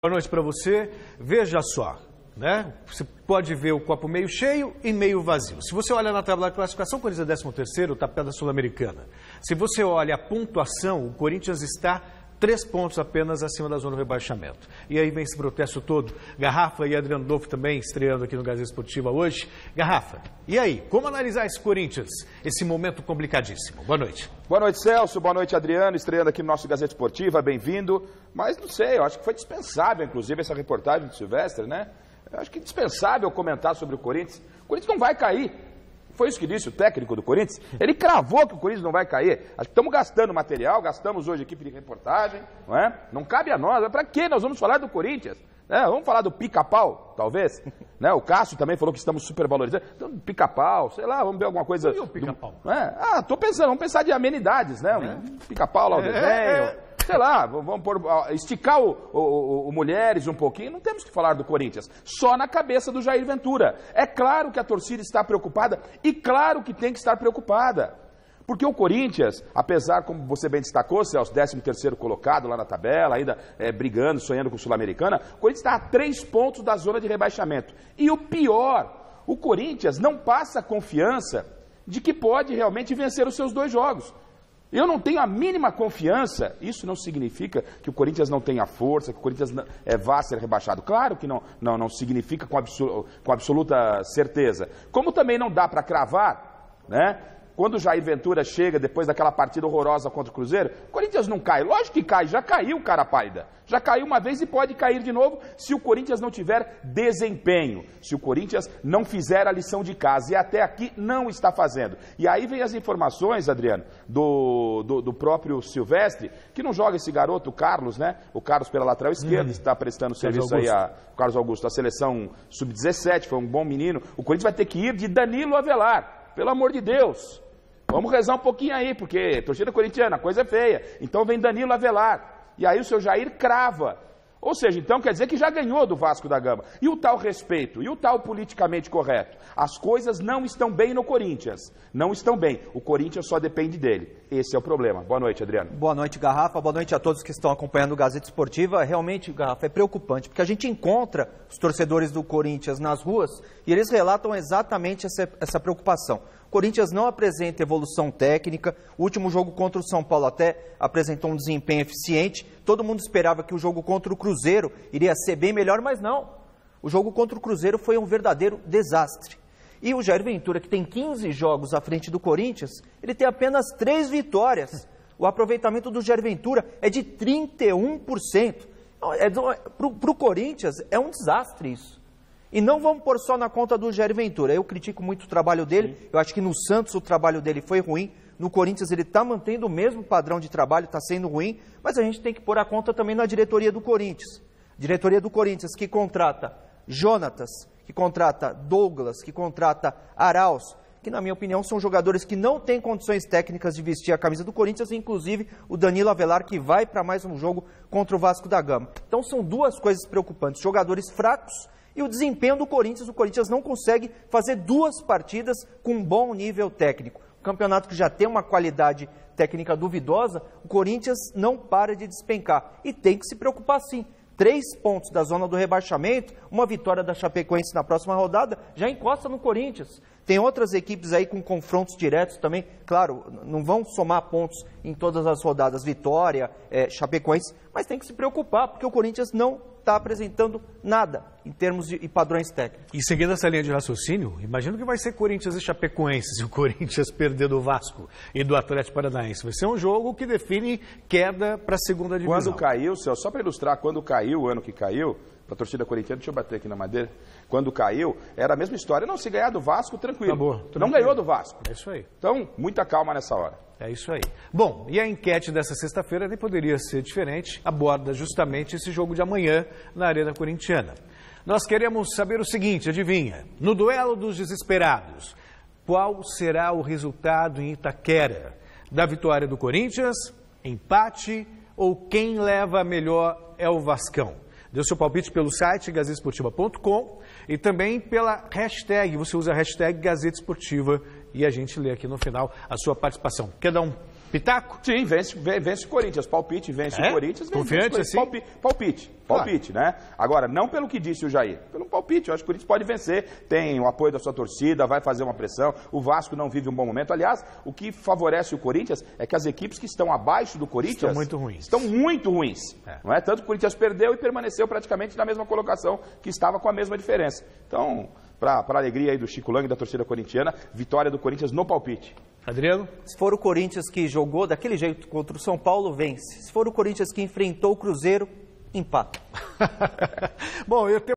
Boa noite para você. Veja só, né? Você pode ver o copo meio cheio e meio vazio. Se você olha na tabela de classificação, o Corinthians é 13º, está perto da Sul-Americana. Se você olha a pontuação, o Corinthians está 3 pontos apenas acima da zona do rebaixamento. E aí vem esse protesto todo. Garrafa e Adriano Dolfo também estreando aqui no Gazeta Esportiva hoje. Garrafa, e aí? Como analisar esse Corinthians, esse momento complicadíssimo? Boa noite. Boa noite, Celso. Boa noite, Adriano. Estreando aqui no nosso Gazeta Esportiva, bem-vindo. Mas não sei, eu acho que foi dispensável, inclusive, essa reportagem do Silvestre, né? Eu acho que é dispensável comentar sobre o Corinthians. O Corinthians não vai cair. Foi isso que disse o técnico do Corinthians. Ele cravou que o Corinthians não vai cair. Acho que estamos gastando material, gastamos hoje equipe de reportagem, não é? Não cabe a nós. Para que nós vamos falar do Corinthians? Vamos falar do pica-pau, talvez? O Cássio também falou que estamos supervalorizando. Então, pica-pau, sei lá, vamos ver alguma coisa. E o pica-pau? Tô pensando, vamos pensar de amenidades, né? Um pica-pau lá, o desenho. Sei lá, vamos esticar o Mulheres um pouquinho, não temos que falar do Corinthians, só na cabeça do Jair Ventura. É claro que a torcida está preocupada e claro que tem que estar preocupada. Porque o Corinthians, apesar, como você bem destacou, Celso, 13º colocado lá na tabela, ainda brigando, sonhando com o Sul-Americana, o Corinthians está a 3 pontos da zona de rebaixamento. E o pior, o Corinthians não passa a confiança de que pode realmente vencer os seus 2 jogos. Eu não tenho a mínima confiança, isso não significa que o Corinthians não tenha força, que o Corinthians vá ser rebaixado. Claro que não significa com absoluta certeza. Como também não dá para cravar, né? Quando o Jair Ventura chega depois daquela partida horrorosa contra o Cruzeiro, o Corinthians não cai. Lógico que cai, já caiu, cara pálida. Já caiu uma vez e pode cair de novo se o Corinthians não tiver desempenho, se o Corinthians não fizer a lição de casa. E até aqui não está fazendo. E aí vem as informações, Adriano, do próprio Silvestre, que não joga esse garoto, o Carlos, né? O Carlos pela lateral esquerda, está prestando serviço aí o Carlos Augusto, a seleção sub-17, foi um bom menino. O Corinthians vai ter que ir de Danilo Avelar. Pelo amor de Deus, vamos rezar um pouquinho aí, porque torcida corintiana, a coisa é feia. Então vem Danilo Avelar, e aí o seu Jair crava. Ou seja, então quer dizer que já ganhou do Vasco da Gama. E o tal respeito, e o tal politicamente correto? As coisas não estão bem no Corinthians, não estão bem. O Corinthians só depende dele. Esse é o problema. Boa noite, Adriano. Boa noite, Garrafa. Boa noite a todos que estão acompanhando o Gazeta Esportiva. Realmente, Garrafa, é preocupante, porque a gente encontra os torcedores do Corinthians nas ruas e eles relatam exatamente essa preocupação. O Corinthians não apresenta evolução técnica. O último jogo contra o São Paulo até apresentou um desempenho eficiente. Todo mundo esperava que o jogo contra o Cruzeiro iria ser bem melhor, mas não. O jogo contra o Cruzeiro foi um verdadeiro desastre. E o Jair Ventura, que tem 15 jogos à frente do Corinthians, ele tem apenas 3 vitórias. O aproveitamento do Jair Ventura é de 31%. Para o Corinthians é um desastre isso. E não vamos pôr só na conta do Jair Ventura. Eu critico muito o trabalho dele. Eu acho que no Santos o trabalho dele foi ruim. No Corinthians ele está mantendo o mesmo padrão de trabalho, está sendo ruim. Mas a gente tem que pôr a conta também na diretoria do Corinthians. Diretoria do Corinthians que contrata Jonatas, que contrata Douglas, que contrata Arauz, que na minha opinião são jogadores que não têm condições técnicas de vestir a camisa do Corinthians, inclusive o Danilo Avelar, que vai para mais um jogo contra o Vasco da Gama. Então são 2 coisas preocupantes, jogadores fracos e o desempenho do Corinthians. O Corinthians não consegue fazer 2 partidas com um bom nível técnico. Um campeonato que já tem uma qualidade técnica duvidosa, o Corinthians não para de despencar e tem que se preocupar sim. 3 pontos da zona do rebaixamento, uma vitória da Chapecoense na próxima rodada, já encosta no Corinthians. Tem outras equipes aí com confrontos diretos também, claro, não vão somar pontos em todas as rodadas, Vitória, Chapecoense, mas tem que se preocupar, porque o Corinthians não está apresentando nada em termos de padrões técnicos. E seguindo essa linha de raciocínio, imagina que vai ser Corinthians e Chapecoense se o Corinthians perder do Vasco e do Atlético Paranaense. Vai ser um jogo que define queda para a segunda divisão. Quando caiu, Celso, só para ilustrar, quando caiu, o ano que caiu, para a torcida corintiana, deixa eu bater aqui na madeira, quando caiu, era a mesma história. Não, se ganhar do Vasco, tranquilo. Acabou, tranquilo. Não ganhou do Vasco. É isso aí. Então, muita calma nessa hora. É isso aí. Bom, e a enquete dessa sexta-feira nem poderia ser diferente, aborda justamente esse jogo de amanhã na Arena Corintiana. Nós queremos saber o seguinte, adivinha? No duelo dos desesperados, qual será o resultado em Itaquera? Da vitória do Corinthians, empate ou quem leva a melhor é o Vascão? Dê o seu palpite pelo site gazetesportiva.com e também pela hashtag. Você usa a hashtag Gazeta Esportiva e a gente lê aqui no final a sua participação. Quer dar um Pitaco? Sim, vence o Corinthians. Palpite, vence o Corinthians. Confiante assim? Palpite, né? Agora, não pelo que disse o Jair, pelo palpite. Eu acho que o Corinthians pode vencer, tem o apoio da sua torcida, vai fazer uma pressão. O Vasco não vive um bom momento. Aliás, o que favorece o Corinthians é que as equipes que estão abaixo do Corinthians estão muito ruins. Não é? Tanto que o Corinthians perdeu e permaneceu praticamente na mesma colocação que estava com a mesma diferença. Então, para a alegria aí do Chico Lang e da torcida corintiana, vitória do Corinthians no palpite. Adriano? Se for o Corinthians que jogou daquele jeito contra o São Paulo, vence. Se for o Corinthians que enfrentou o Cruzeiro, empata. Bom, eu tenho